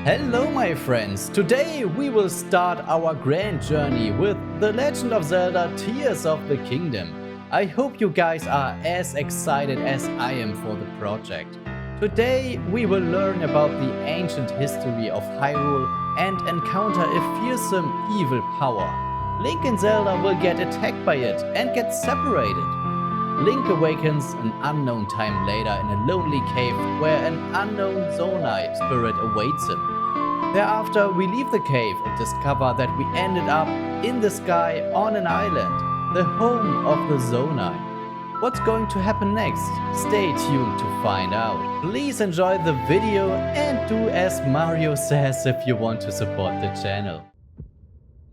Hello my friends, today we will start our grand journey with The Legend of Zelda Tears of the Kingdom. I hope you guys are as excited as I am for the project. Today we will learn about the ancient history of Hyrule and encounter a fearsome evil power. Link and Zelda will get attacked by it and get separated. Link awakens an unknown time later in a lonely cave where an unknown Zonai spirit awaits him. Thereafter, we leave the cave and discover that we ended up in the sky on an island, the home of the Zonai. What's going to happen next? Stay tuned to find out. Please enjoy the video and do as Mario says if you want to support the channel.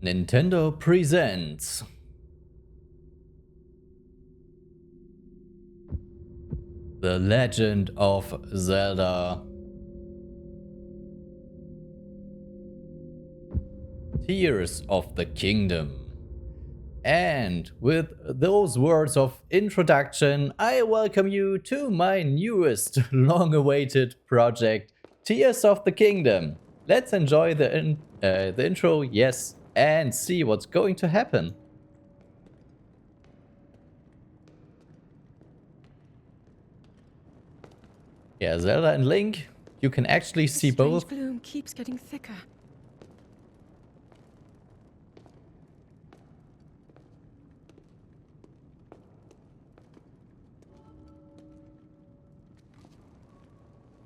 Nintendo presents The Legend of Zelda Tears of the Kingdom. And with those words of introduction, I welcome you to my newest long-awaited project, Tears of the Kingdom. Let's enjoy the intro, yes, and see what's going to happen. Yeah, Zelda and Link, you can actually see both. The gloom keeps getting thicker.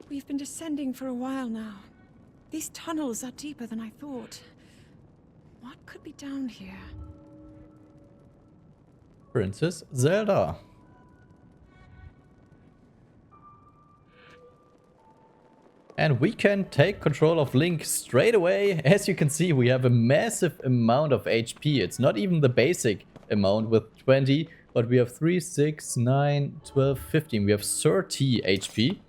We've been descending for a while now. These tunnels are deeper than I thought. What could be down here? Princess Zelda. And we can take control of Link straight away. As you can see, we have a massive amount of HP. It's not even the basic amount with 20, but we have 3, 6, 9, 12, 15. We have 30 HP.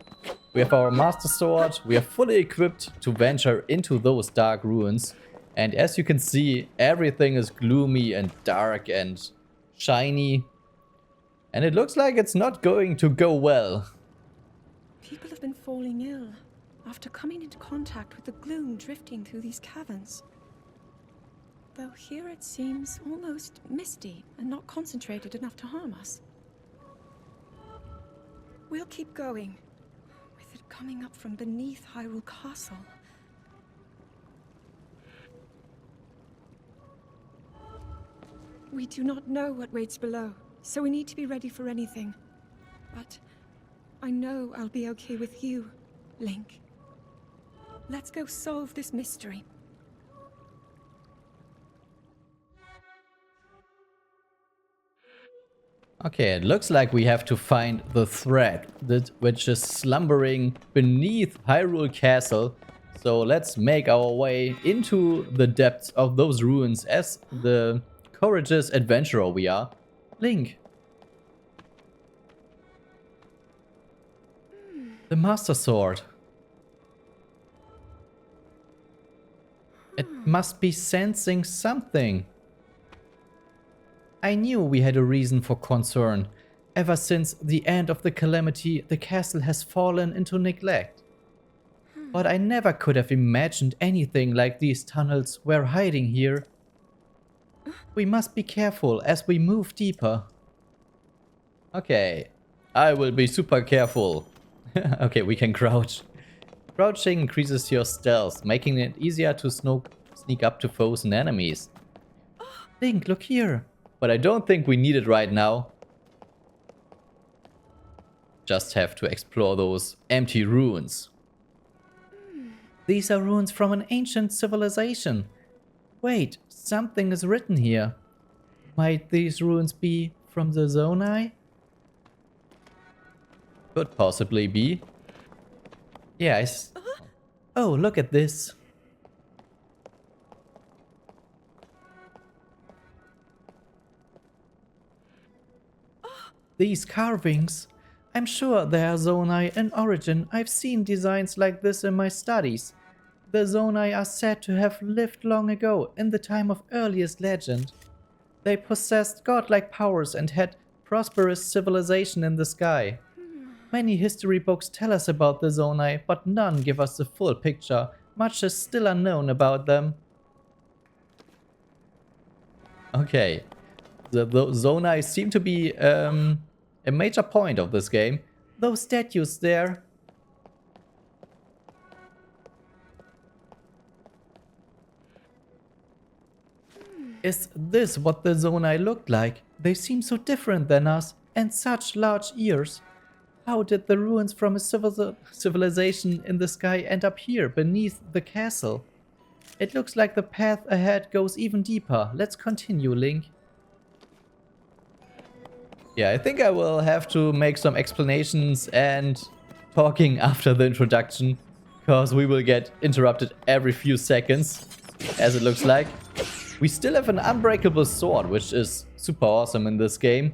We have our Master Sword. We are fully equipped to venture into those dark ruins. And as you can see, everything is gloomy and dark and shiny. And it looks like it's not going to go well. People have been falling ill after coming into contact with the gloom drifting through these caverns. Though here it seems almost misty and not concentrated enough to harm us. We'll keep going, with it coming up from beneath Hyrule Castle. We do not know what waits below, so we need to be ready for anything. But I know I'll be okay with you, Link. Let's go solve this mystery. Okay, it looks like we have to find the thread which is slumbering beneath Hyrule Castle. So let's make our way into the depths of those ruins as the courageous adventurer we are. Link. The Master Sword. It must be sensing something. I knew we had a reason for concern. Ever since the end of the calamity, the castle has fallen into neglect. But I never could have imagined anything like these tunnels were hiding here. We must be careful as we move deeper. Okay, I will be super careful. Okay, we can crouch. Crouching increases your stealth, making it easier to sneak up to foes and enemies. Link, look here. But I don't think we need it right now. Just have to explore those empty ruins. These are ruins from an ancient civilization. Wait, something is written here. Might these ruins be from the Zonai? Could possibly be. Yes. Oh, look at this. These carvings. I'm sure they are Zonai in origin. I've seen designs like this in my studies. The Zonai are said to have lived long ago, in the time of earliest legend. They possessed godlike powers and had prosperous civilization in the sky. Many history books tell us about the Zonai, but none give us the full picture much is still unknown about them. Okay, the Zonai seem to be a major point of this game. Those statues there. Is this what the Zonai looked like? They seem so different than us, and such large ears. How did the ruins from a civilization in the sky end up here, beneath the castle? It looks like the path ahead goes even deeper. Let's continue, Link. Yeah, I think I will have to make some explanations and talking after the introduction, because we will get interrupted every few seconds, as it looks like. We still have an unbreakable sword, which is super awesome in this game.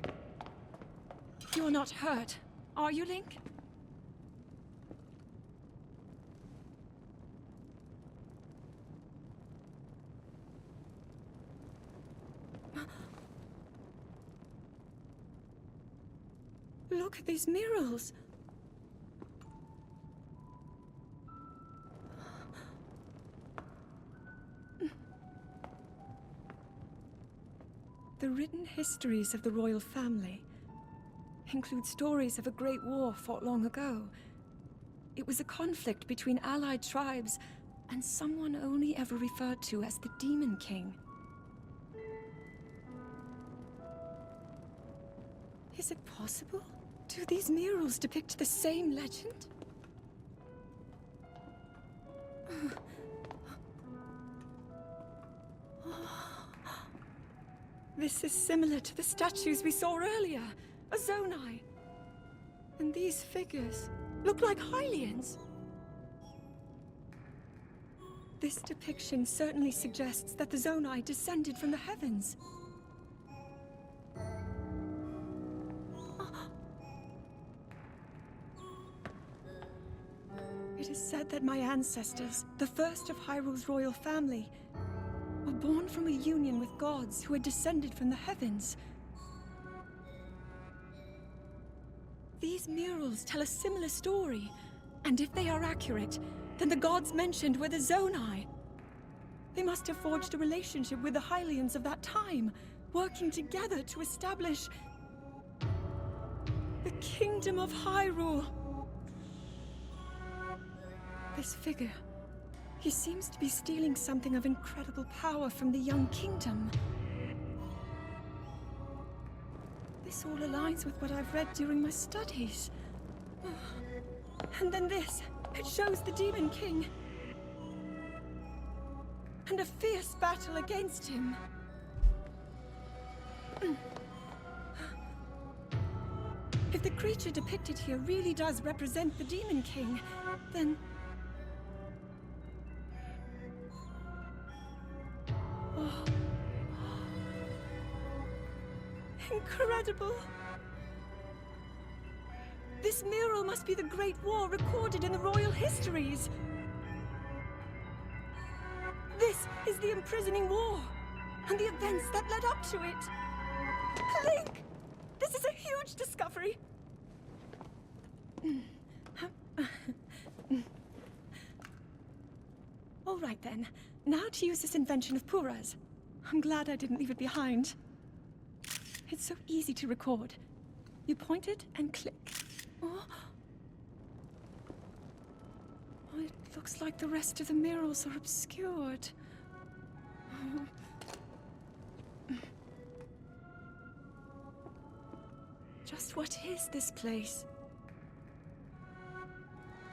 You're not hurt, are you, Link? Look at these murals. The written histories of the royal family include stories of a great war fought long ago. It was a conflict between allied tribes and someone only ever referred to as the Demon King. Is it possible? Do these murals depict the same legend? This is similar to the statues we saw earlier, a Zonai. And these figures look like Hylians. This depiction certainly suggests that the Zonai descended from the heavens. It is said that my ancestors, the first of Hyrule's royal family, were born from a union with gods who had descended from the heavens. These murals tell a similar story, and if they are accurate, then the gods mentioned were the Zonai. They must have forged a relationship with the Hylians of that time, working together to establish the Kingdom of Hyrule. This figure, he seems to be stealing something of incredible power from the young kingdom. This all aligns with what I've read during my studies. And then this, it shows the Demon King. And a fierce battle against him. If the creature depicted here really does represent the Demon King, then... Oh. Incredible! This mural must be the Great War recorded in the royal histories. This is the imprisoning war, and the events that led up to it. Link! This is a huge discovery! All right then, now to use this invention of Purah's. I'm glad I didn't leave it behind. It's so easy to record. You point it and click. Oh. Oh, it looks like the rest of the murals are obscured. Just what is this place?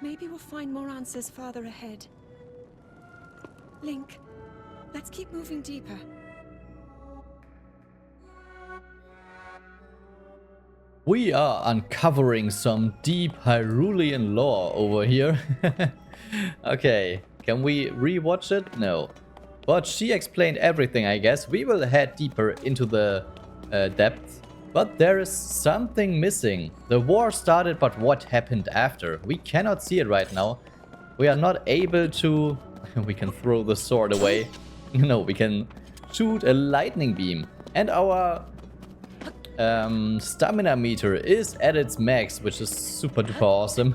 Maybe we'll find more answers farther ahead. Link, let's keep moving deeper. We are uncovering some deep Hyrulean lore over here. Okay, can we rewatch it? No. But she explained everything, I guess. We will head deeper into the depths. But there is something missing. The war started, but what happened after? We cannot see it right now. We are not able to... We can throw the sword away. No, we can shoot a lightning beam. And our stamina meter is at its max, which is super duper awesome.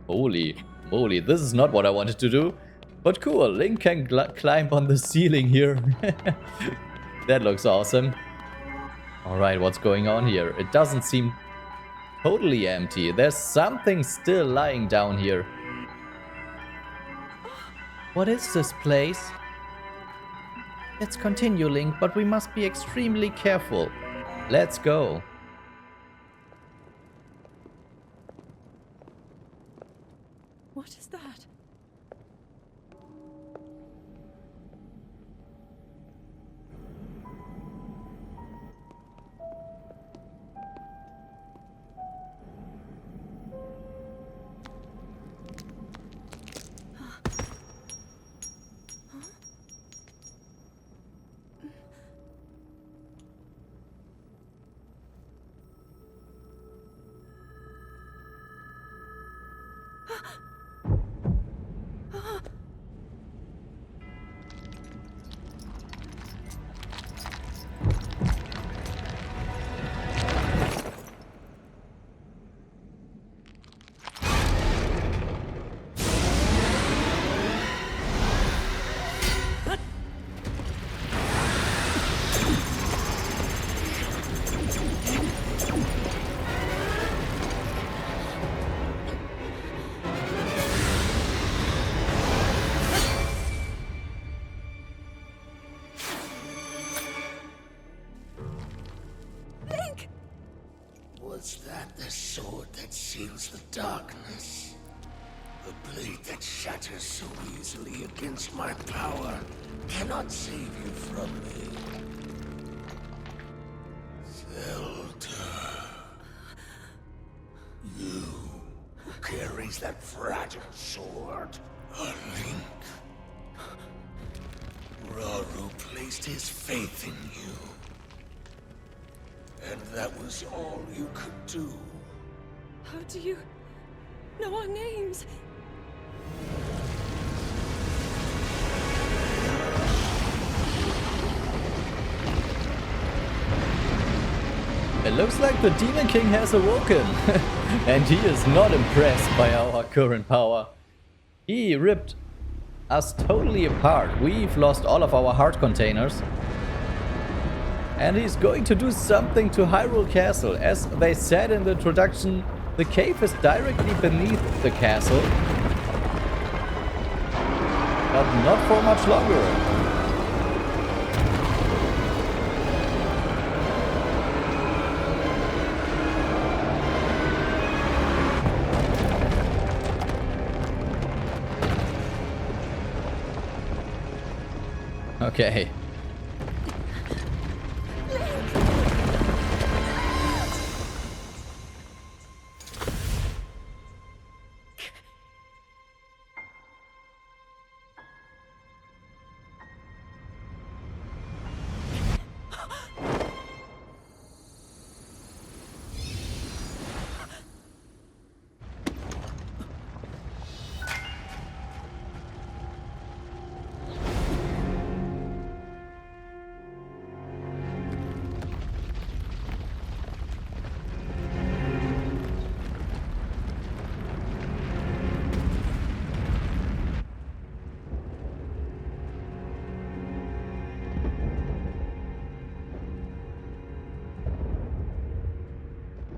Holy moly, this is not what I wanted to do. But cool, Link can climb on the ceiling here. That looks awesome. Alright, what's going on here? It doesn't seem totally empty. There's something still lying down here. What is this place? Let's continue, Link, but we must be extremely careful. Let's go. What is that? Was that the sword that seals the darkness? The blade that shatters so easily against my power cannot save you from me. Zelda. You who carries that fragile sword. A Link. Rauru placed his faith in you. And that was all you could do. How do you know our names? It looks like the Demon King has awoken. And he is not impressed by our current power. He ripped us totally apart. We've lost all of our heart containers. And he's going to do something to Hyrule Castle. As they said in the introduction, the cave is directly beneath the castle. But not for much longer. Okay.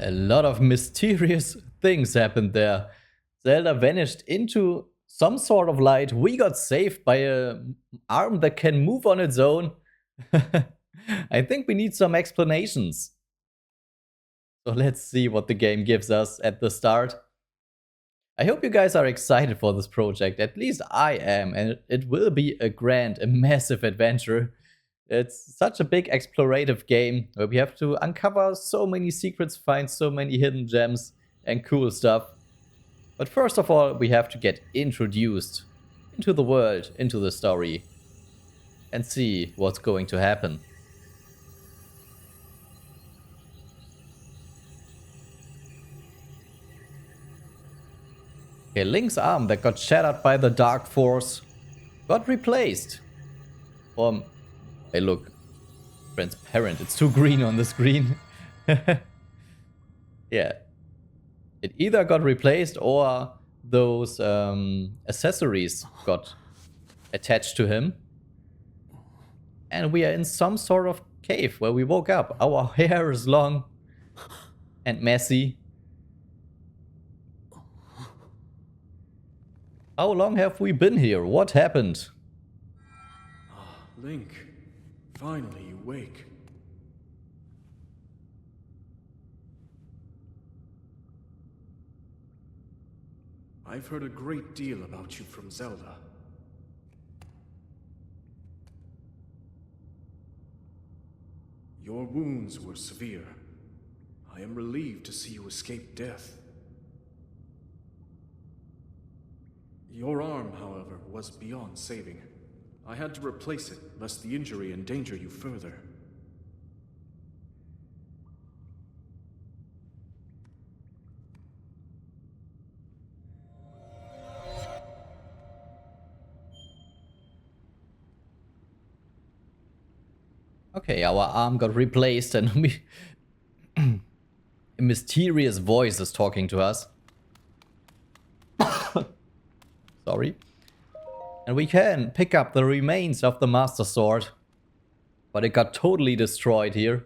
A lot of mysterious things happened there. Zelda vanished into some sort of light. We got saved by an arm that can move on its own. I think we need some explanations. So let's see what the game gives us at the start. I hope you guys are excited for this project. At least I am, and it will be a massive adventure. It's such a big explorative game where we have to uncover so many secrets, find so many hidden gems and cool stuff. But first of all, we have to get introduced into the world, into the story, and see what's going to happen. Okay, Link's arm that got shattered by the Dark Force got replaced. Hey, look, transparent. It's too green on the screen. Yeah. It either got replaced or those accessories got attached to him. And we are in some sort of cave where we woke up. Our hair is long and messy. How long have we been here? What happened? Link, finally you wake. I've heard a great deal about you from Zelda. Your wounds were severe. I am relieved to see you escape death. Your arm, however, was beyond saving. I had to replace it, lest the injury endanger you further. Okay, our arm got replaced and we... a mysterious voice is talking to us. Sorry. And we can pick up the remains of the Master Sword. But it got totally destroyed here.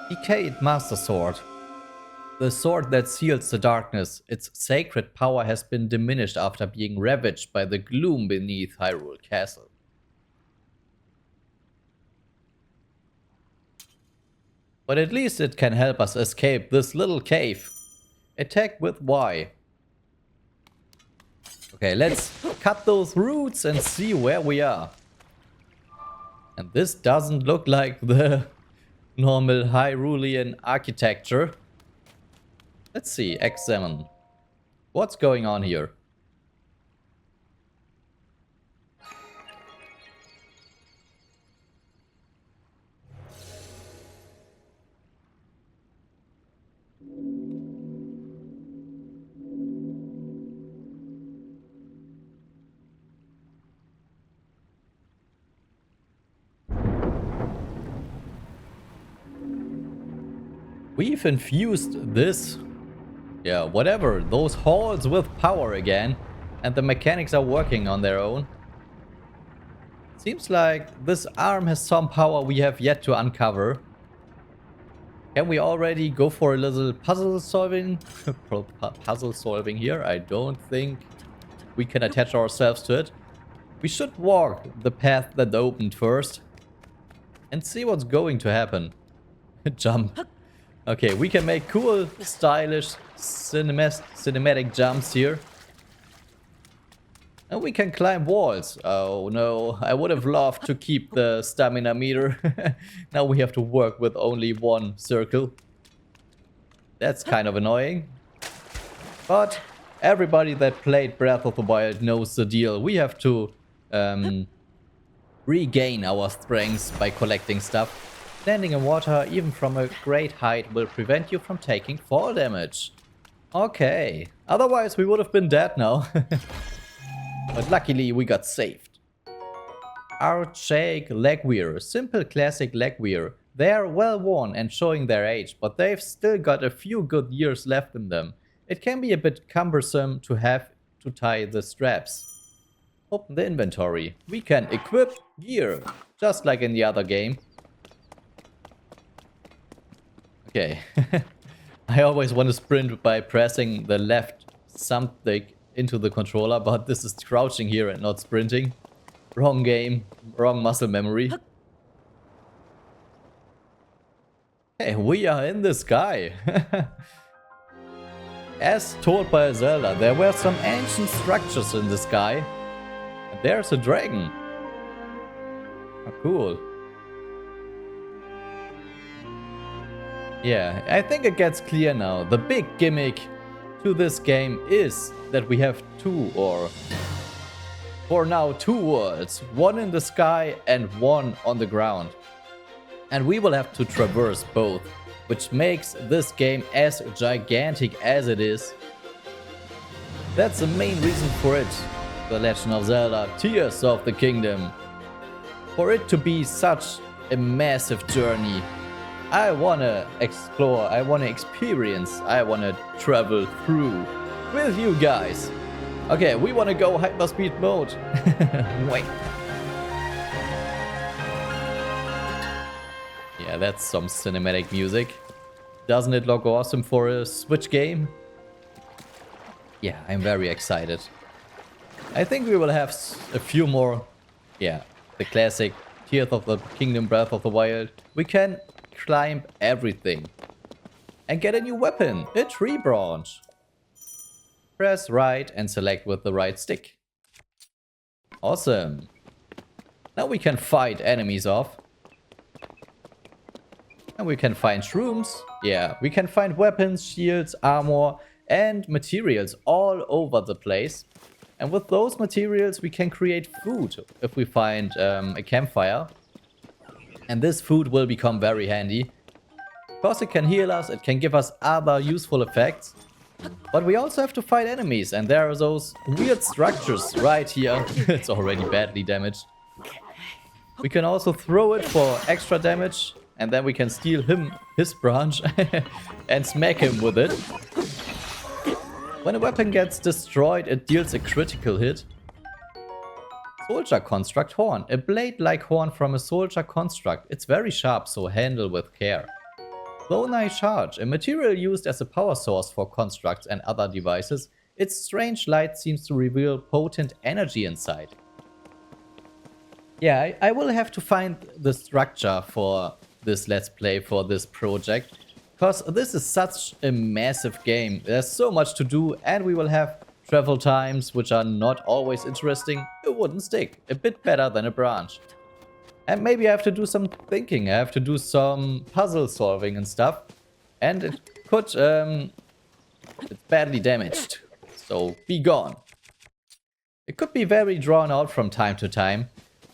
Decayed Master Sword. The sword that seals the darkness. Its sacred power has been diminished after being ravaged by the gloom beneath Hyrule Castle. But at least it can help us escape this little cave. Attack with Y. Okay, let's cut those roots and see where we are. And this doesn't look like the normal Hyrulean architecture. Let's see, examine. What's going on here? We've infused this, yeah, whatever, those halls with power again, and the mechanics are working on their own. Seems like this arm has some power we have yet to uncover. Can we already go for a little puzzle solving? Puzzle solving here? I don't think we can attach ourselves to it. We should walk the path that opened first and see what's going to happen. Jump. Okay, we can make cool, stylish, cinematic jumps here. And we can climb walls. Oh no, I would have loved to keep the stamina meter. Now we have to work with only one circle. That's kind of annoying. But everybody that played Breath of the Wild knows the deal. We have to regain our strengths by collecting stuff. Landing in water, even from a great height, will prevent you from taking fall damage. Okay, otherwise we would have been dead now. But luckily we got saved. Archaic legwear, simple classic legwear. They are well worn and showing their age, but they've still got a few good years left in them. It can be a bit cumbersome to have to tie the straps. Open the inventory. We can equip gear, just like in the other game. Okay, I always want to sprint by pressing the left thumbstick into the controller, but this is crouching here and not sprinting. Wrong game, wrong muscle memory. Hey, we are in the sky. As told by Zelda, there were some ancient structures in the sky. And there's a dragon. Oh, cool. Yeah, I think it gets clear now. The big gimmick to this game is that we have two, or for now, two worlds. One in the sky and one on the ground. And we will have to traverse both, which makes this game as gigantic as it is. That's the main reason for it. The Legend of Zelda Tears of the Kingdom. For it to be such a massive journey. I wanna explore, I wanna experience, I wanna travel through with you guys. Okay, we wanna go hyperspeed mode. Wait. Yeah, that's some cinematic music. Doesn't it look awesome for a Switch game? Yeah, I'm very excited. I think we will have a few more. Yeah, the classic Tears of the Kingdom, Breath of the Wild. We can climb everything. And get a new weapon, a tree branch. Press right and select with the right stick. Awesome. Now we can fight enemies off. And we can find shrooms. Yeah, we can find weapons, shields, armor, and materials all over the place. And with those materials we can create food if we find a campfire. And this food will become very handy. Because it can heal us, it can give us other useful effects. But we also have to fight enemies, and there are those weird structures right here. It's already badly damaged. We can also throw it for extra damage, and then we can steal his branch and smack him with it. When a weapon gets destroyed, it deals a critical hit. Soldier construct horn. A blade-like horn from a soldier construct. It's very sharp, so handle with care. Zonai charge. A material used as a power source for constructs and other devices. Its strange light seems to reveal potent energy inside. Yeah, I will have to find the structure for this Let's Play, for this project. Because this is such a massive game. There's so much to do, and we will have travel times which are not always interesting. A wooden stick, a bit better than a branch. And maybe I have to do some thinking. I have to do some puzzle solving and stuff. And it could, it's badly damaged. So be gone. It could be very drawn out from time to time.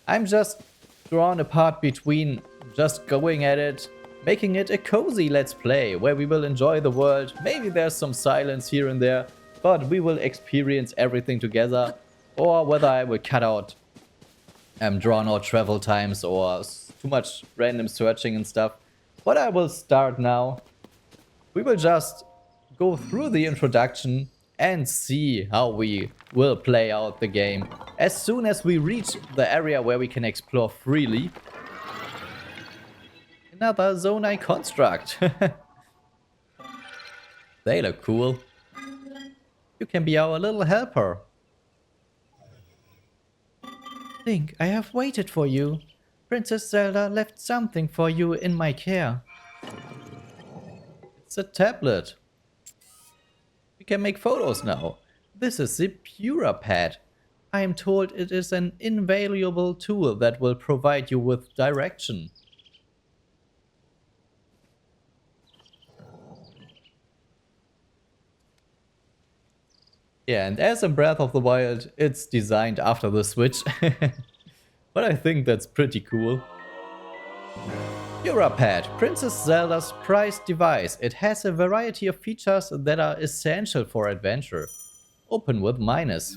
I'm just drawn apart between just going at it, making it a cozy Let's Play, where we will enjoy the world. Maybe there's some silence here and there, but we will experience everything together. Or whether I will cut out drawn out travel times or too much random searching and stuff. But I will start now. We will just go through the introduction and see how we will play out the game as soon as we reach the area where we can explore freely. Another Zonai construct. They look cool. You can be our little helper. Link, I have waited for you. Princess Zelda left something for you in my care. It's a tablet. We can make photos now. This is the Purah Pad. I am told it is an invaluable tool that will provide you with direction. Yeah, and as in Breath of the Wild, it's designed after the Switch. But I think that's pretty cool. Purah Pad, Princess Zelda's prized device. It has a variety of features that are essential for adventure. Open with minus.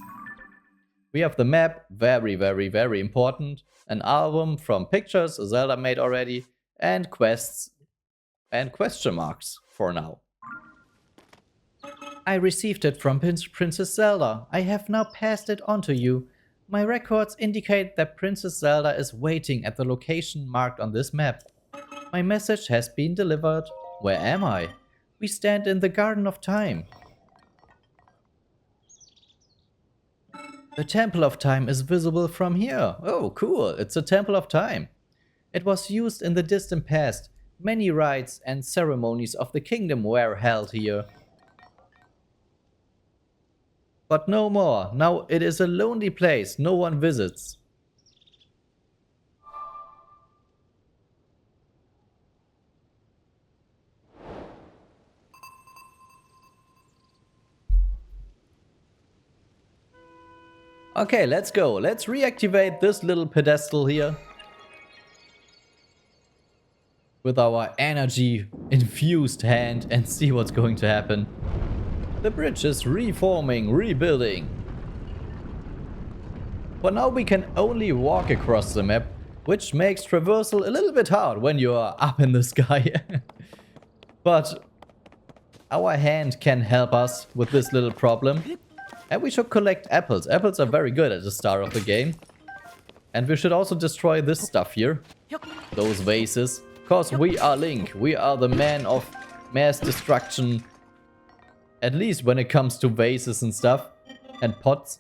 We have the map, very, very, very important. An album from pictures Zelda made already. And quests and question marks for now. I received it from Princess Zelda. I have now passed it on to you. My records indicate that Princess Zelda is waiting at the location marked on this map. My message has been delivered. Where am I? We stand in the Garden of Time. The Temple of Time is visible from here. Oh, cool. It's a Temple of Time. It was used in the distant past. Many rites and ceremonies of the kingdom were held here. But no more. Now it is a lonely place. No one visits. Okay, let's go. Let's reactivate this little pedestal here. With our energy infused hand and see what's going to happen. The bridge is reforming, rebuilding. For now we can only walk across the map. which makes traversal a little bit hard when you are up in the sky. But our hand can help us with this little problem. And we should collect apples. Apples are very good at the start of the game. And we should also destroy this stuff here. Those vases. Because we are Link. We are the man of mass destruction. At least when it comes to vases and stuff. And pots.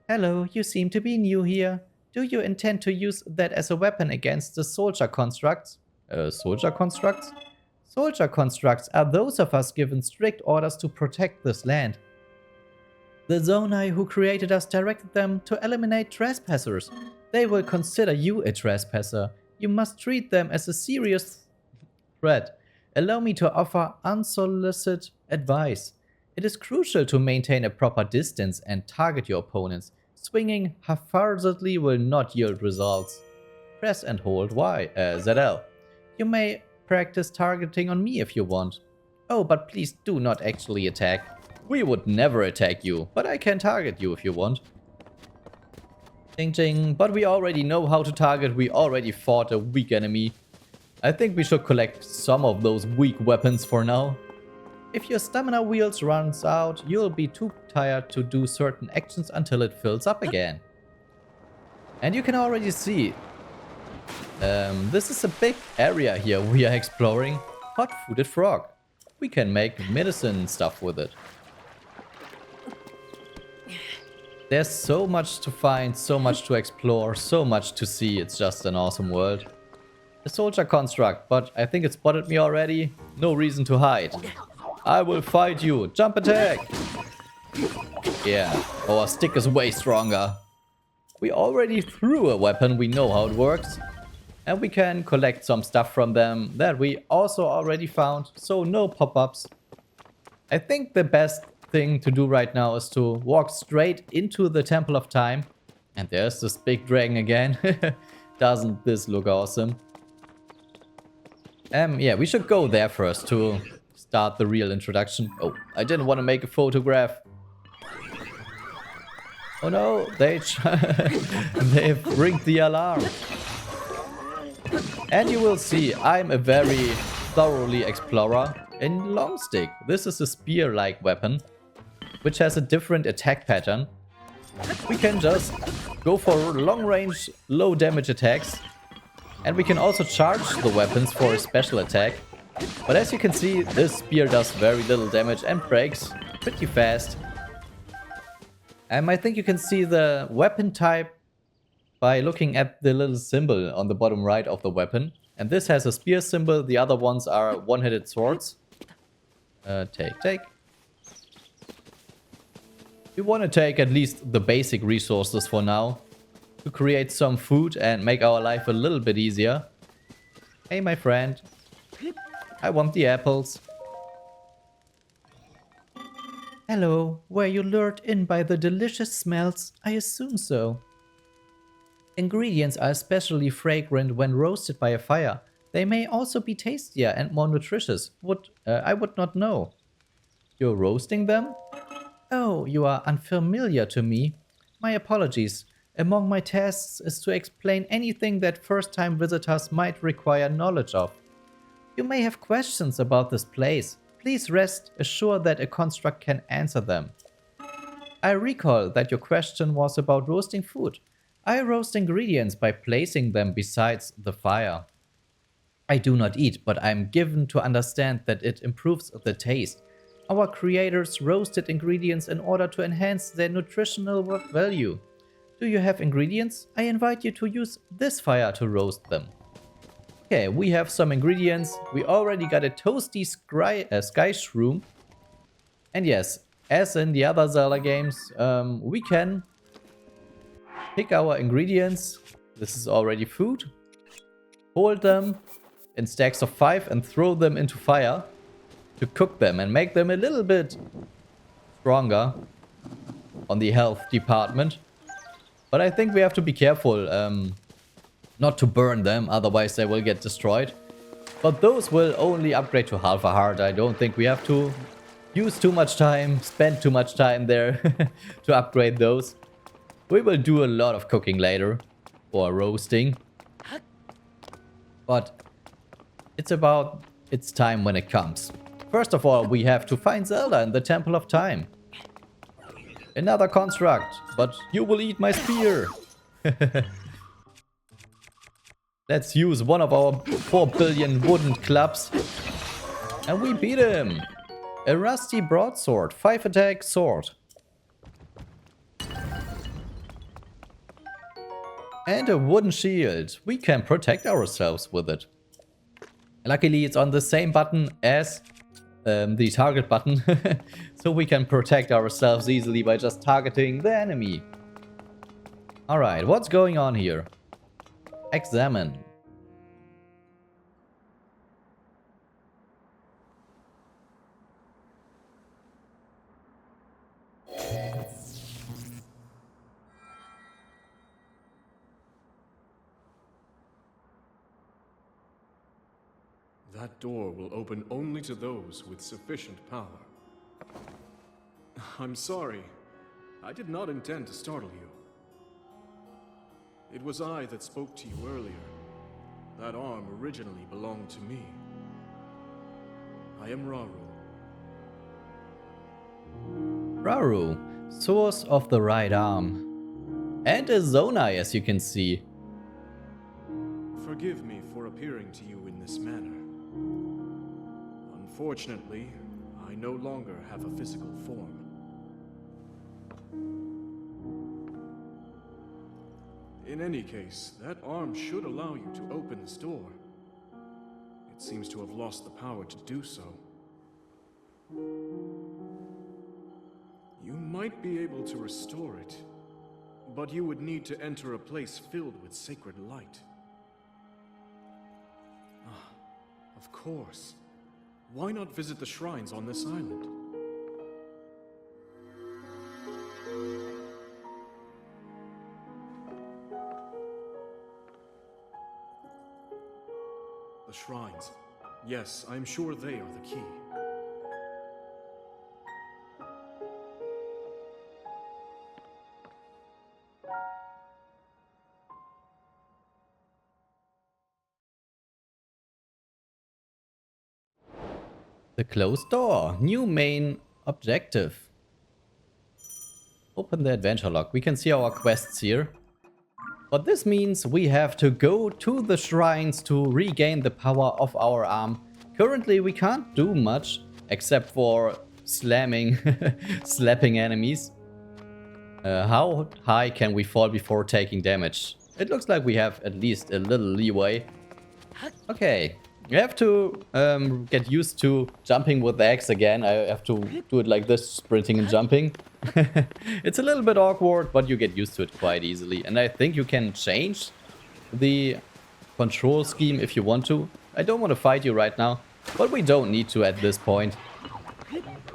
Hello, you seem to be new here. Do you intend to use that as a weapon against the soldier constructs? Soldier constructs? Soldier constructs are those of us given strict orders to protect this land. The Zonai who created us directed them to eliminate trespassers. They will consider you a trespasser. You must treat them as a serious threat. Allow me to offer unsolicited advice. It is crucial to maintain a proper distance and target your opponents. Swinging haphazardly will not yield results. Press and hold ZL. You may practice targeting on me if you want. Oh, but please do not actually attack. We would never attack you, but I can target you if you want. Ching ching, but we already know how to target, we already fought a weak enemy. I think we should collect some of those weak weapons for now. If your stamina wheels runs out, you'll be too tired to do certain actions until it fills up again. And you can already see, this is a big area here we are exploring. Hot-footed frog. We can make medicine stuff with it. There's so much to find, so much to explore, so much to see. It's just an awesome world. A soldier construct, but I think it spotted me already. No reason to hide. I will fight you. Jump attack. Yeah, our stick is way stronger. We already threw a weapon, we know how it works. And we can collect some stuff from them that we also already found. So no pop-ups. I think the best thing to do right now is to walk straight into the Temple of Time. And there's this big dragon again. Doesn't this look awesome? Yeah, we should go there first to start the real introduction. Oh, I didn't want to make a photograph. Oh no, they've ringed the alarm. And you will see, I'm a very thoroughly explorer in long stick. This is a spear-like weapon, which has a different attack pattern. We can just go for long-range, low-damage attacks. And we can also charge the weapons for a special attack. But as you can see, this spear does very little damage and breaks pretty fast. I think you can see the weapon type by looking at the little symbol on the bottom right of the weapon. And this has a spear symbol, the other ones are one-handed swords. Take. We want to take at least the basic resources for now. To create some food and make our life a little bit easier. Hey my friend. I want the apples. Hello, were you lured in by the delicious smells? I assume so. Ingredients are especially fragrant when roasted by a fire. They may also be tastier and more nutritious. I would not know. You're roasting them? Oh, you are unfamiliar to me. My apologies. Among my tasks is to explain anything that first-time visitors might require knowledge of. You may have questions about this place. Please rest assured that a construct can answer them. I recall that your question was about roasting food. I roast ingredients by placing them beside the fire. I do not eat, but I am given to understand that it improves the taste. Our creators roasted ingredients in order to enhance their nutritional value. Do you have ingredients? I invite you to use this fire to roast them. Okay, we have some ingredients. We already got a toasty sky shroom. And yes, as in the other Zelda games, we can pick our ingredients. This is already food. Hold them in stacks of 5 and throw them into fire to cook them and make them a little bit stronger on the health department. But I think we have to be careful not to burn them, otherwise they will get destroyed. But those will only upgrade to half a heart. I don't think we have to use too much time, spend too much time there to upgrade those. We will do a lot of cooking later, or roasting. But it's about its time when it comes. First of all, we have to find Zelda in the Temple of Time. Another construct, but you will eat my spear. Let's use one of our 4 billion wooden clubs. And we beat him. A rusty broadsword, 5 attack sword. And a wooden shield. We can protect ourselves with it. Luckily, it's on the same button as the target button. So we can protect ourselves easily by just targeting the enemy. Alright, what's going on here? Examine. That door will open only to those with sufficient power. I'm sorry. I did not intend to startle you. It was I that spoke to you earlier. That arm originally belonged to me. I am Raru. Raru, source of the right arm. And a Zonai, as you can see. Forgive me for appearing to you in this manner. Unfortunately, I no longer have a physical form. In any case, that arm should allow you to open this door. It seems to have lost the power to do so. You might be able to restore it, but you would need to enter a place filled with sacred light. Ah, of course. Why not visit the shrines on this island? The shrines. Yes, I am sure they are the key. The closed door. New main objective. Open the adventure log. We can see our quests here. But this means we have to go to the shrines to regain the power of our arm. Currently we can't do much except for slamming, slapping enemies. How high can we fall before taking damage? It looks like we have at least a little leeway. Okay. You have to get used to jumping with the axe again. I have to do it like this, sprinting and jumping. It's a little bit awkward, but you get used to it quite easily. And I think you can change the control scheme if you want to. I don't want to fight you right now, but we don't need to at this point.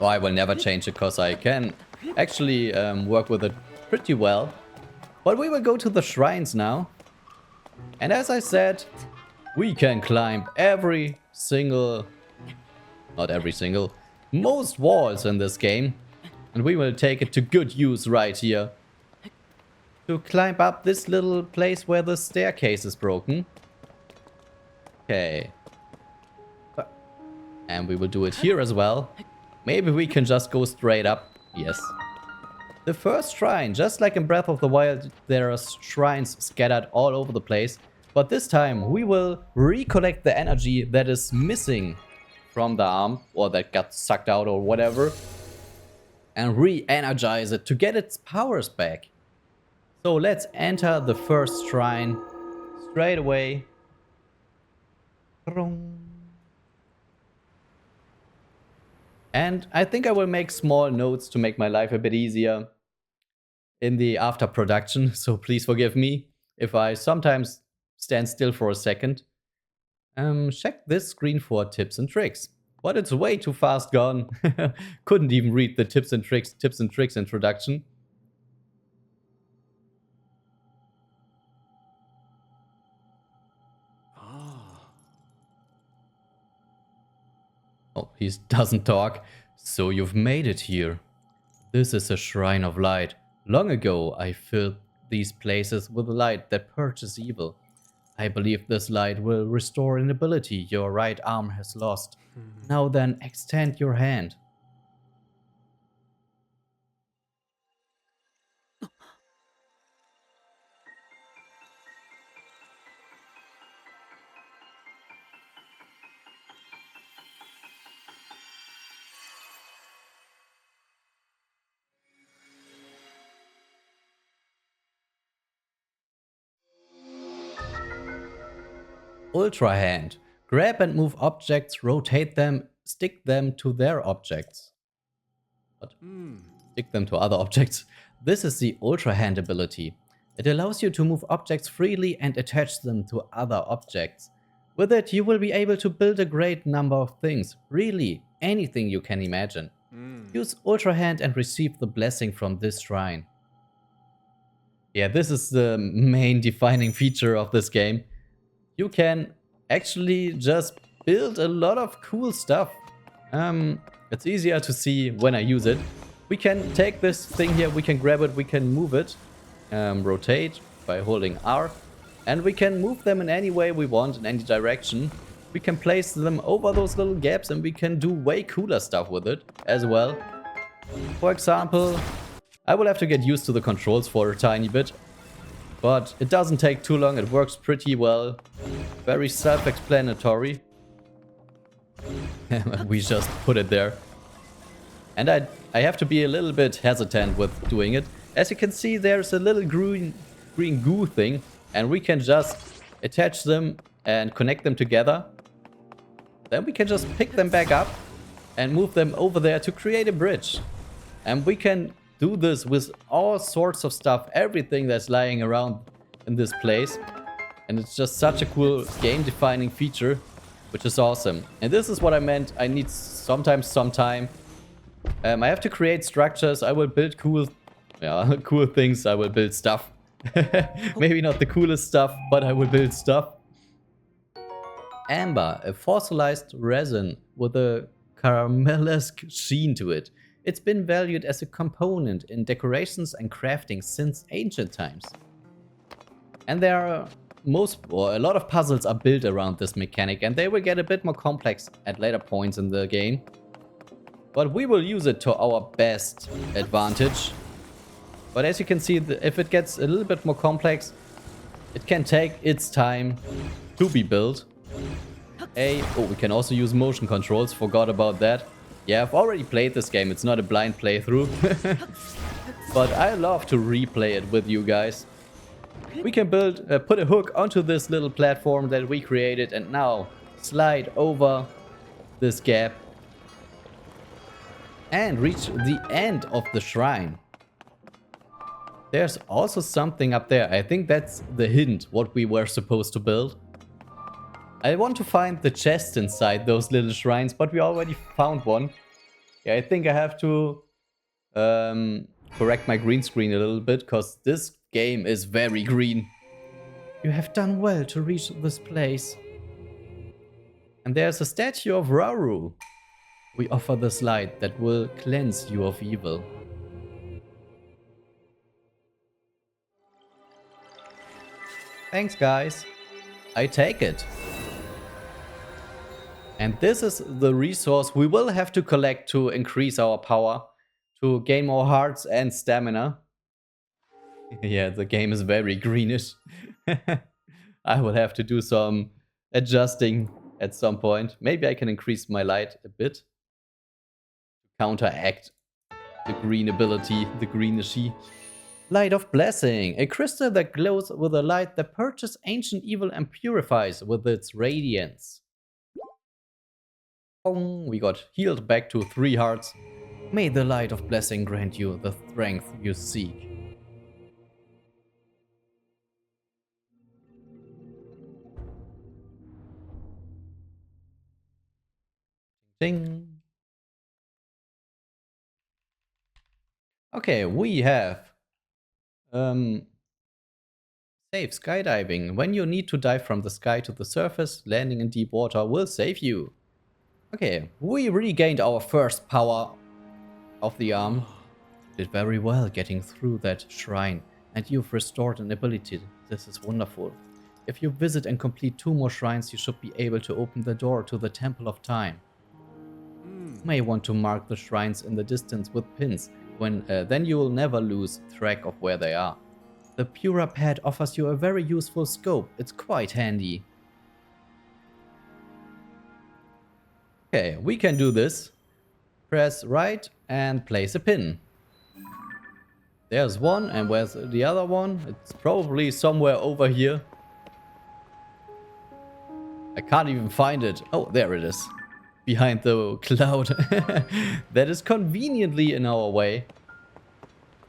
Oh, I will never change it because I can actually work with it pretty well. But we will go to the shrines now. And as I said, we can climb every single, not every single, most walls in this game. And we will take it to good use right here. To climb up this little place where the staircase is broken. Okay. And we will do it here as well. Maybe we can just go straight up. Yes. The first shrine, just like in Breath of the Wild, there are shrines scattered all over the place. But this time we will recollect the energy that is missing from the arm, or that got sucked out or whatever, and re-energize it to get its powers back. So let's enter the first shrine straight away. And I think I will make small notes to make my life a bit easier in the after production, so please forgive me if I sometimes stand still for a second. Check this screen for tips and tricks. But it's way too fast gone. Couldn't even read the tips and tricks introduction. Oh, he doesn't talk. So you've made it here. This is a shrine of light. Long ago, I filled these places with light that purges evil. I believe this light will restore an ability your right arm has lost. Now then, extend your hand. Ultra hand. Grab and move objects, rotate them, stick them to their objects. What? Stick them to other objects. This is the Ultra Hand ability. It allows you to move objects freely and attach them to other objects. With it, you will be able to build a great number of things. Really, anything you can imagine. Use Ultra Hand and receive the blessing from this shrine. Yeah, this is the main defining feature of this game. You can actually just build a lot of cool stuff. It's easier to see when I use it. We can take this thing here, we can grab it, we can move it, rotate by holding R, and we can move them in any way we want, in any direction. We can place them over those little gaps and we can do way cooler stuff with it as well. For example, I will have to get used to the controls for a tiny bit, but it doesn't take too long, it works pretty well. Very self-explanatory. We just put it there. And I have to be a little bit hesitant with doing it. As you can see, there's a little green goo thing, and we can just attach them and connect them together. Then we can just pick them back up and move them over there to create a bridge. And we can do this with all sorts of stuff, everything that's lying around in this place. And it's just such a cool game-defining feature, which is awesome. And this is what I meant. I need sometimes some time. I have to create structures. I will build cool things. I will build stuff. Maybe not the coolest stuff, but I will build stuff. Amber, a fossilized resin with a caramelesque sheen to it. It's been valued as a component in decorations and crafting since ancient times. And there are a lot of puzzles are built around this mechanic, and they will get a bit more complex at later points in the game. But we will use it to our best advantage. But as you can see, if it gets a little bit more complex, it can take its time to be built. We can also use motion controls, forgot about that. Yeah, I've already played this game, it's not a blind playthrough. But I love to replay it with you guys. We can put a hook onto this little platform that we created and now slide over this gap and reach the end of the shrine. There's also something up there. I think that's the hint what we were supposed to build. I want to find the chest inside those little shrines, but we already found one. Yeah, I think I have to correct my green screen a little bit, because this game is very green. You have done well to reach this place. And there's a statue of Hyrule. We offer this light that will cleanse you of evil. Thanks, guys. I take it. And this is the resource we will have to collect to increase our power, to gain more hearts and stamina. Yeah, the game is very greenish. I will have to do some adjusting at some point. Maybe I can increase my light a bit to counteract the green ability, the greenish-y. Light of Blessing, a crystal that glows with a light that purges ancient evil and purifies with its radiance. We got healed back to 3 hearts. May the Light of Blessing grant you the strength you seek. Ding. Okay, we have save skydiving. When you need to dive from the sky to the surface, landing in deep water will save you. Okay, we regained our first power of the arm. Did very well getting through that shrine, and you've restored an ability. This is wonderful. If you visit and complete 2 more shrines, you should be able to open the door to the Temple of Time. You may want to mark the shrines in the distance with pins, then you will never lose track of where they are. The Purah Pad offers you a very useful scope. It's quite handy. Okay, we can do this. Press right and place a pin. There's one, and where's the other one? It's probably somewhere over here. I can't even find it. Oh, there it is. Behind the cloud. That is conveniently in our way.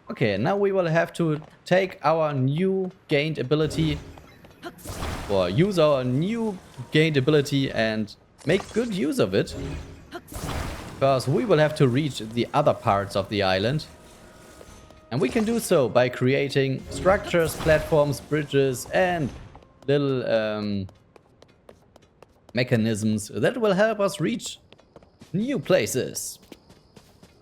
Okay, now we will have to take our new gained ability, or use our new gained ability and make good use of it. Because we will have to reach the other parts of the island. And we can do so by creating structures, platforms, bridges, and little mechanisms that will help us reach new places.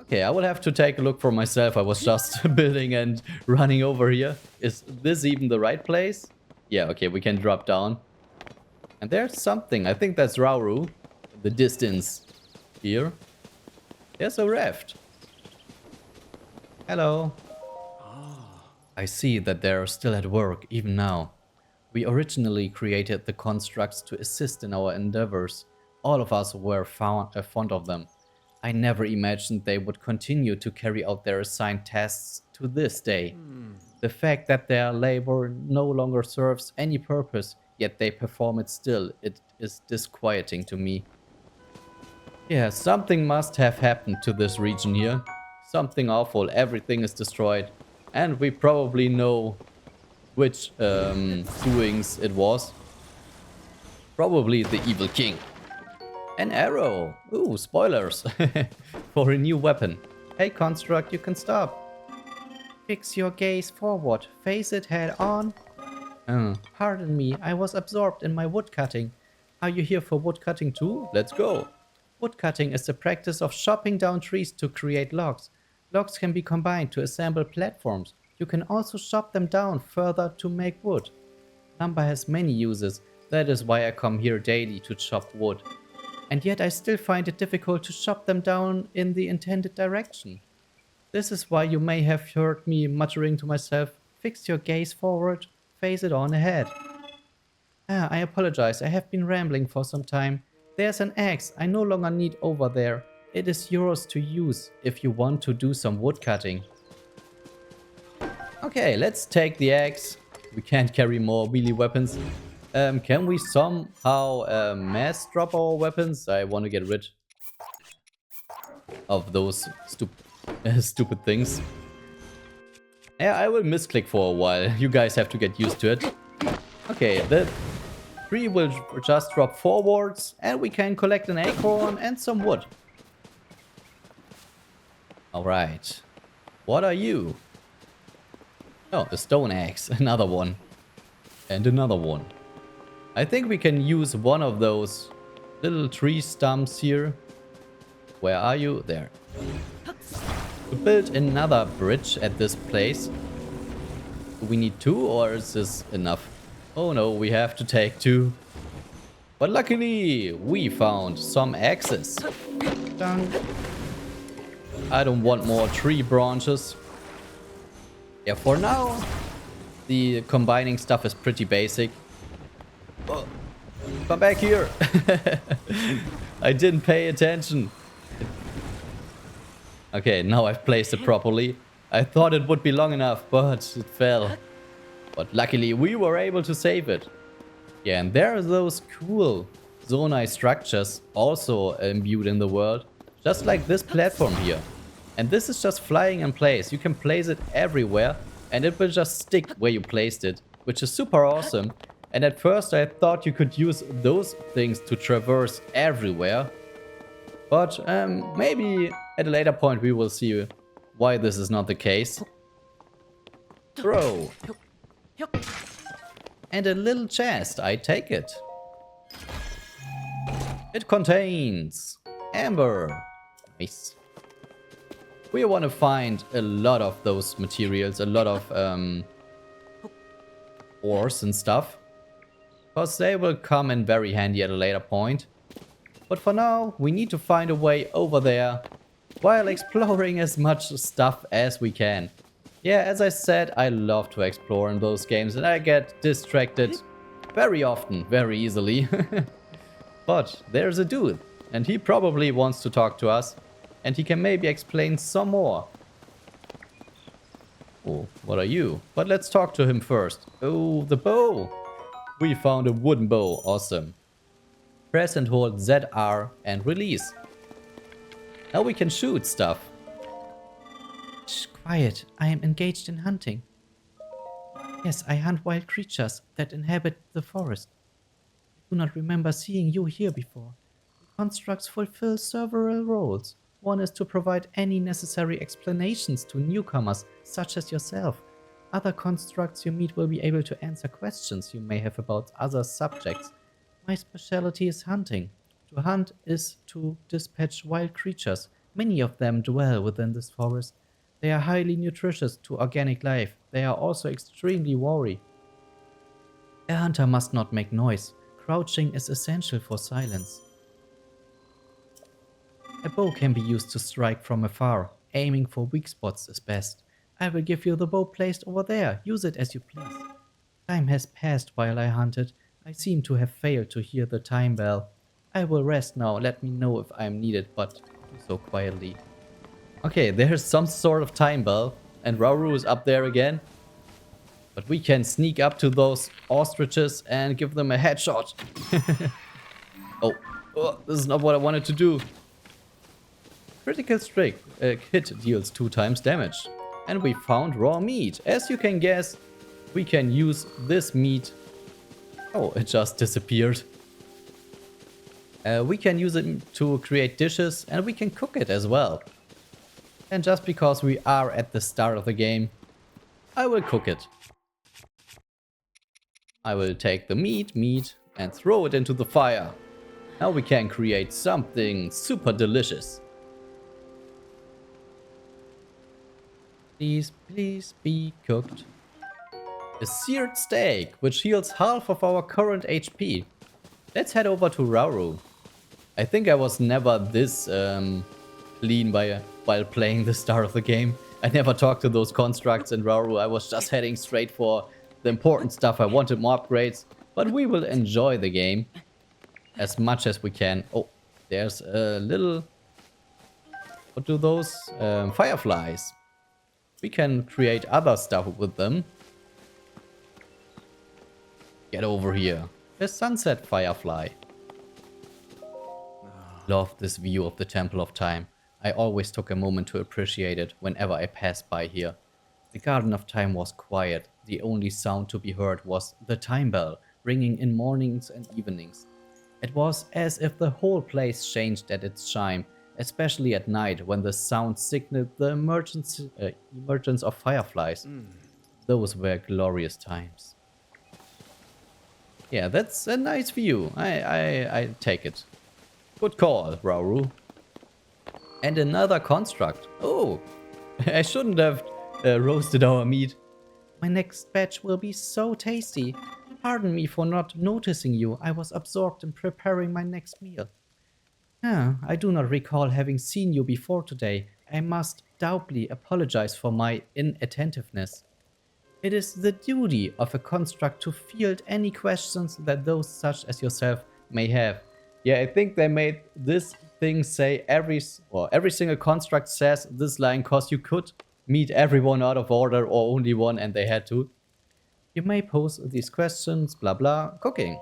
Okay, I will have to take a look for myself. I was just building and running over here. Is this even the right place? Yeah, okay, we can drop down. And there's something. I think that's Rauru. The distance here. There's a raft. Hello. I see that they're still at work, even now. We originally created the constructs to assist in our endeavors. All of us were fond of them. I never imagined they would continue to carry out their assigned tasks to this day. The fact that their labor no longer serves any purpose, yet they perform it still, it is disquieting to me. Yeah, something must have happened to this region here. Something awful, everything is destroyed. And we probably know which doings it was. Probably the evil king. An arrow! Ooh, spoilers! For a new weapon. Hey construct, you can stop. Fix your gaze forward. Face it head on. Pardon me, I was absorbed in my woodcutting. Are you here for woodcutting too? Let's go! Woodcutting is the practice of chopping down trees to create logs. Logs can be combined to assemble platforms. You can also chop them down further to make wood. Lumber has many uses. That is why I come here daily to chop wood. And yet I still find it difficult to chop them down in the intended direction. This is why you may have heard me muttering to myself, fix your gaze forward, face it on ahead. I apologize, I have been rambling for some time. There's an axe I no longer need over there. It is yours to use if you want to do some wood cutting. Okay, let's take the axe. We can't carry more melee weapons. Can we somehow mass drop our weapons? I want to get rid of those stupid things. Yeah, I will misclick for a while. You guys have to get used to it. Okay, the tree will just drop forwards and we can collect an acorn and some wood. Alright. What are you? Oh, a stone axe. Another one. And another one. I think we can use one of those little tree stumps here. Where are you? There. To build another bridge at this place. Do we need 2 or is this enough? Oh no, we have to take 2. But luckily, we found some axes. Dun. I don't want more tree branches. Yeah, for now, the combining stuff is pretty basic. Oh, come back here. I didn't pay attention. Okay, now I've placed it properly. I thought it would be long enough, but it fell. But luckily we were able to save it. Yeah, and there are those cool Zonai structures also imbued in the world. Just like this platform here. And this is just flying in place. You can place it everywhere and it will just stick where you placed it, which is super awesome. And at first I thought you could use those things to traverse everywhere. But maybe at a later point we will see why this is not the case. Throw. And a little chest, I take it. It contains amber. Nice. We want to find a lot of those materials, a lot of ores and stuff. because they will come in very handy at a later point. But for now, we need to find a way over there while exploring as much stuff as we can. Yeah, as I said, I love to explore in those games and I get distracted very often, very easily. But there's a dude and he probably wants to talk to us and he can maybe explain some more. Oh, what are you? But let's talk to him first. Oh, the bow! We found a wooden bow, awesome. Press and hold ZR and release. Now we can shoot stuff. Shh, quiet, I am engaged in hunting. Yes, I hunt wild creatures that inhabit the forest. I do not remember seeing you here before. The constructs fulfill several roles. One is to provide any necessary explanations to newcomers, such as yourself. Other constructs you meet will be able to answer questions you may have about other subjects. My specialty is hunting. To hunt is to dispatch wild creatures. Many of them dwell within this forest. They are highly nutritious to organic life. They are also extremely wary. A hunter must not make noise. Crouching is essential for silence. A bow can be used to strike from afar. Aiming for weak spots is best. I will give you the bow placed over there. Use it as you please. Time has passed while I hunted. I seem to have failed to hear the time bell. I will rest now. Let me know if I am needed, but do so quietly. Okay, there's some sort of time bell, and Rauru is up there again. But we can sneak up to those ostriches and give them a headshot. Oh, this is not what I wanted to do. Critical strike hit deals 2 times damage. And we found raw meat. As you can guess, we can use this meat. Oh, it just disappeared. We can use it to create dishes and we can cook it as well. And just because we are at the start of the game, I will cook it. I will take the meat and throw it into the fire. Now we can create something super delicious. Please, please be cooked. A seared steak, which heals half of our current HP. Let's head over to Rauru. I think I was never this clean while playing the start of the game. I never talked to those constructs in Rauru. I was just heading straight for the important stuff. I wanted more upgrades, but we will enjoy the game as much as we can. Oh, there's a little... What do those? Fireflies. We can create other stuff with them. Get over here. A sunset firefly. Love this view of the Temple of Time. I always took a moment to appreciate it whenever I passed by here. The Garden of Time was quiet. The only sound to be heard was the time bell, ringing in mornings and evenings. It was as if the whole place changed at its chime, especially at night when the sound signaled the emergence of fireflies. Those were glorious times. Yeah, that's a nice view. I take it. Good call, Rauru. And another construct. Oh, I shouldn't have roasted our meat. My next batch will be so tasty. Pardon me for not noticing you. I was absorbed in preparing my next meal. I do not recall having seen you before today. I must doubly apologize for my inattentiveness. It is the duty of a construct to field any questions that those such as yourself may have. Yeah, I think they made this thing say every single construct says this line because you could meet everyone out of order or only one and they had to. You may pose these questions, blah blah, cooking.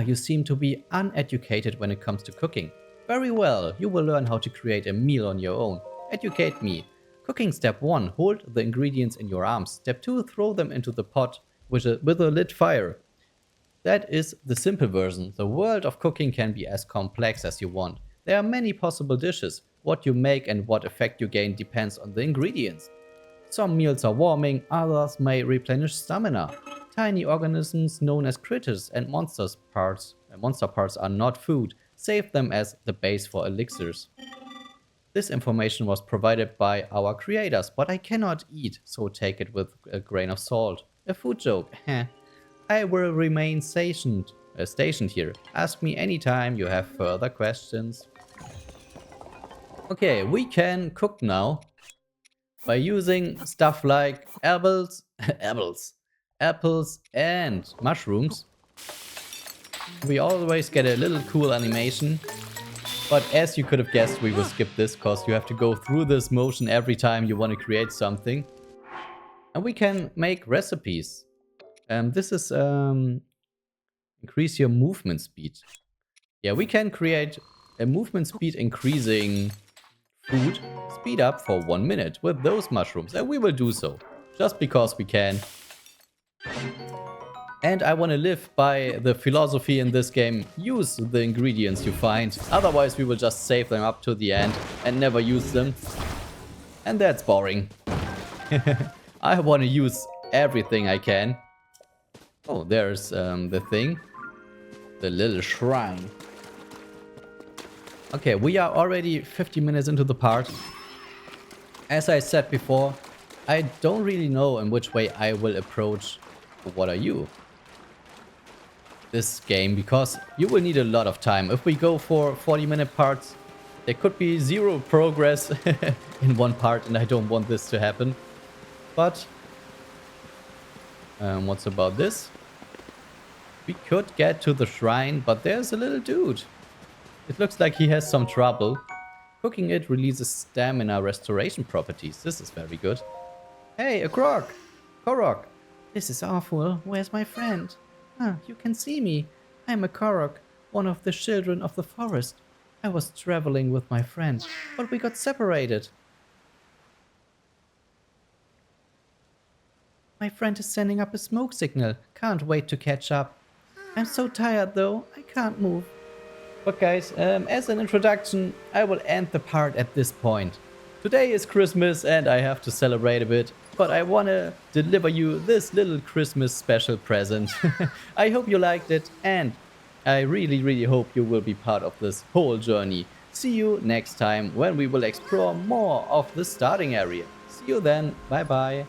You seem to be uneducated when it comes to cooking. Very well, you will learn how to create a meal on your own. Educate me. Cooking step 1, hold the ingredients in your arms. Step 2, throw them into the pot with a lit fire. That is the simple version. The world of cooking can be as complex as you want. There are many possible dishes. What you make and what effect you gain depends on the ingredients. Some meals are warming, others may replenish stamina. Tiny organisms known as critters and monster parts are not food. Save them as the base for elixirs. This information was provided by our creators, but I cannot eat, so take it with a grain of salt. A food joke, heh. I will remain stationed here. Ask me anytime you have further questions. Okay, we can cook now by using stuff like apples, apples and mushrooms. We always get a little cool animation. But as you could have guessed, we will skip this because you have to go through this motion every time you want to create something. And we can make recipes. This is increase your movement speed. Yeah, we can create a movement speed increasing food speed up for 1 minute with those mushrooms. And we will do so just because we can. And I want to live by the philosophy in this game. Use the ingredients you find. Otherwise, we will just save them up to the end and never use them. And that's boring. I want to use everything I can. Oh, there's the thing. The little shrine. Okay, we are already 50 minutes into the part. As I said before, I don't really know in which way I will approach What Are You? This game, because you will need a lot of time. If we go for 40-minute parts, there could be zero progress in one part, and I don't want this to happen. But what's about this? We could get to the shrine, but there's a little dude. It looks like he has some trouble. Cooking it releases stamina restoration properties. This is very good. Hey, a Korok! Korok! This is awful. Where's my friend? You can see me. I'm a Korok, one of the children of the forest. I was traveling with my friend, but we got separated. My friend is sending up a smoke signal. Can't wait to catch up. I'm so tired though, I can't move. But guys, as an introduction, I will end the part at this point. Today is Christmas and I have to celebrate a bit, but I want to deliver you this little Christmas special present. I hope you liked it and I really hope you will be part of this whole journey. See you next time when we will explore more of the starting area. See you then, bye bye.